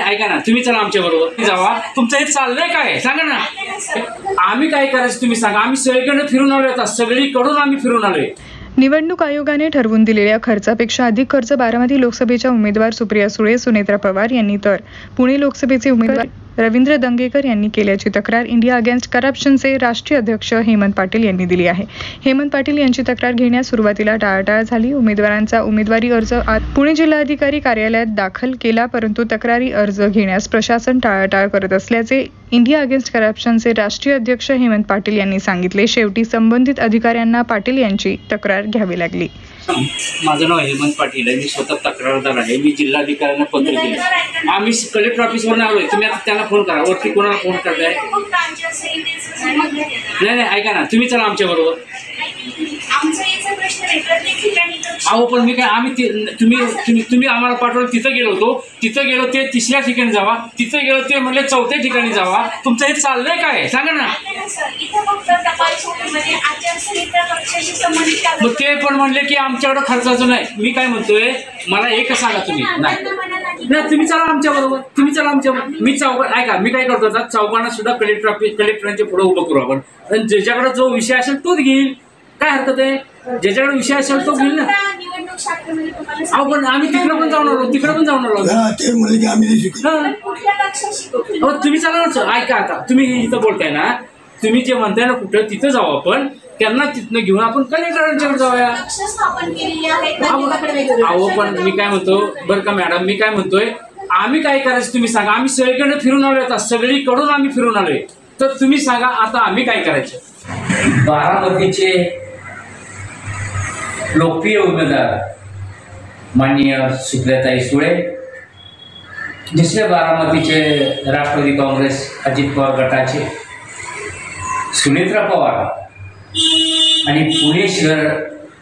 ऐका ना, तुम्ही चला आमच्या बरोबर जावा. तुमचं हे चाललंय काय सांगा ना. आम्ही काय करायचं तुम्ही सांगा. आम्ही सगळीकडे फिरून आलोय, आता सगळीकडून आम्ही फिरून आलोय. निवडणूक आयोगाने ठरवून दिलेल्या खर्चापेक्षा अधिक खर्च बारामती लोकसभेच्या उमेदवार सुप्रिया सुळे, सुनेत्रा पवार यांनी तर पुणे लोकसभेचे उमेदवार रवींद्र दंगेकर यांनी केल्याची तक्रार इंडिया अगेन्स्ट करप्शनचे राष्ट्रीय अध्यक्ष हेमंत पाटील यांनी दिली आहे. हेमंत पाटील यांची तक्रार घेण्यास सुरुवातीला टाळाटाळ झाली. उमेदवारांचा उमेदवारी अर्ज पुणे जिल्हाधिकारी कार्यालयात दाखल केला, परंतु तक्रारी अर्ज घेण्यास प्रशासन टाळाटाळ करत असल्याचे इंडिया अगेन्स्ट करप्शनचे राष्ट्रीय अध्यक्ष हेमंत पाटील यांनी सांगितले. शेवटी संबंधित अधिकाऱ्यांना पाटील यांची तक्रार घ्यावी लागली. माझं नाव हेमंत पाटील आहे. मी स्वतः तक्रारदार आहे. मी जिल्हाधिकाऱ्यांना पत्र दिले. आम्ही कलेक्टर ऑफिसवरून आलोय. तुम्ही आता त्यांना फोन करा. वरती कोणाला फोन करताय? नाही ऐका ना, तुम्ही चला आमच्या बरोबर. अहो पण मी काय, आम्ही तुम्ही आम्हाला पाठवलं, तिथं गेलो होतो. तिथं गेलो ते तिसऱ्या ठिकाणी जावा, तिथं गेलो ते म्हणले चौथ्या ठिकाणी जावा. तुमचं हे चाललंय काय सांगा ना. मग ते पण म्हणले की आमच्याकडं खर्चाचं नाही. मी काय म्हणतोय, मला एक सांगा तुम्ही. नाही तुम्ही चला आमच्या बरोबर. तुम्ही चला आमच्या बरोबर. मी ऐका, मी काय करतो, चौघांना सुद्धा कलेक्टरांच्या पुढे उभं करू आपण. आणि ज्याच्याकडे जो विषय असेल तोच घेईल, काय हरकत आहे. ज्याच्याकडे विषय असेल तो घेईल ना. अहो पण आम्ही तिकडे पण जाऊन आलो, तिकडे पण जाऊन आलो. तुम्ही चला ना. ऐका, आता तुम्ही इथं बोलताय ना, तुम्ही जे म्हणताय ना कुठं तिथं जाऊ आपण. त्यांना तिथनं घेऊन आपण कलेक्टरांच्याकडे जाऊया. अहो पण मी काय म्हणतो बरं का मॅडम, मी काय म्हणतोय, आम्ही काय करायचं तुम्ही सांगा. आम्ही सगळीकडे फिरून आलोय, आता सगळीकडून आम्ही फिरून आलोय. तर तुम्ही सांगा आता आम्ही काय करायचं. बारामतीचे लोकप्रिय उमेदवार माननीय सुप्रियाताई सुळे, दुसरे बारामतीचे राष्ट्रवादी काँग्रेस अजित पवार गटाचे सुनेत्रा पवार आणि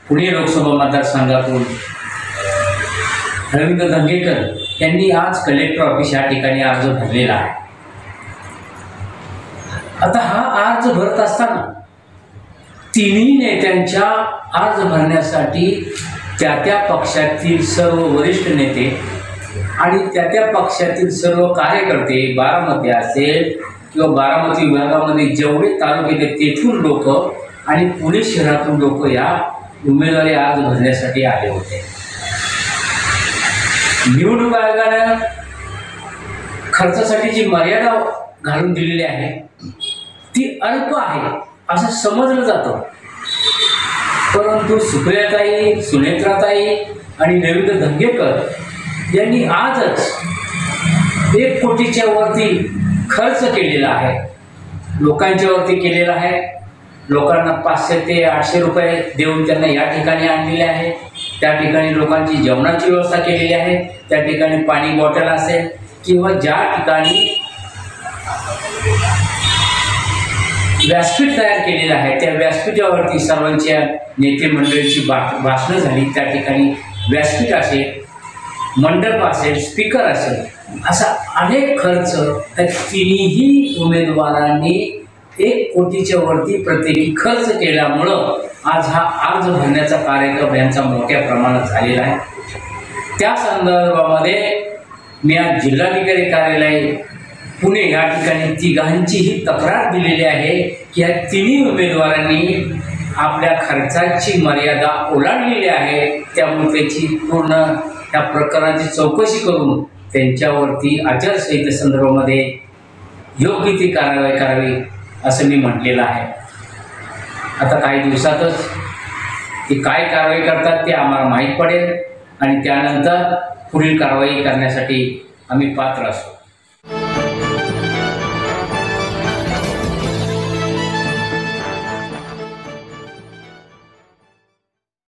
पुणे लोकसभा मतदारसंघातून रवींद्र दंगेकर यांनी आज कलेक्टर ऑफिस या ठिकाणी अर्ज भरलेला आहे. आता हा अर्ज भरत असताना तिन्ही नेत्यांच्या अर्ज भरण्यासाठी त्या पक्षातील सर्व वरिष्ठ नेते आणि त्या पक्षातील सर्व कार्यकर्ते, बारामती असेल किंवा बारामती विभागामध्ये जेवढे तालुके आहेत तेथून लोक आणि पुणे शहरातून लोक या उमेदवारी अर्ज भरण्यासाठी आले होते. निवडणूक आयोगानं खर्चासाठी जी मर्यादा घालून दिलेली आहे ती अल्प आहे असं समजलं जातं. परंतु सुप्रियाताई, सुनेत्राताई आणि रवींद्र दंगेकर यांनी आजच 1 कोटीच्या वरती खर्च केलेला आहे. लोकांच्या वरती केलेला आहे. लोकांना 500 ते 800 रुपये देऊन त्यांना या ठिकाणी आणलेले आहे. त्या ठिकाणी लोकांची जेवणाची व्यवस्था केलेली आहे. त्या ठिकाणी पाणी बॉटल असेल किंवा ज्या ठिकाणी व्यासपीठ तयार केलेलं आहे त्या व्यासपीठावरती सर्वांच्या नेते मंडळीची भाषणं झाली. त्या ठिकाणी व्यासपीठ असेल, मंडप असेल, स्पीकर असेल, असा अनेक खर्च त्या तिन्ही उमेदवारांनी 1 कोटीच्या वरती प्रत्येकी खर्च केल्यामुळं आज हा अर्ज भरण्याचा कार्यक्रम यांचा मोठ्या प्रमाणात झालेला आहे. त्या संदर्भामध्ये मी आज जिल्हाधिकारी कार्यालय पुणे या ठिकाणी तिघांचीही तक्रार दिलेली आहे की या तिन्ही उमेदवारांनी आपल्या खर्चाची मर्यादा ओलांडलेली आहे. त्यामुळे त्याची पूर्ण त्या प्रकरणाची चौकशी करून त्यांच्यावरती आचारसंहितेसंदर्भामध्ये योग्य ती कारवाई करावी असं मी म्हटलेलं आहे. आता काही दिवसातच ती काय कारवाई करतात ते आम्हाला माहीत पडेल आणि त्यानंतर पुढील कारवाई करण्यासाठी आम्ही पात्र असू.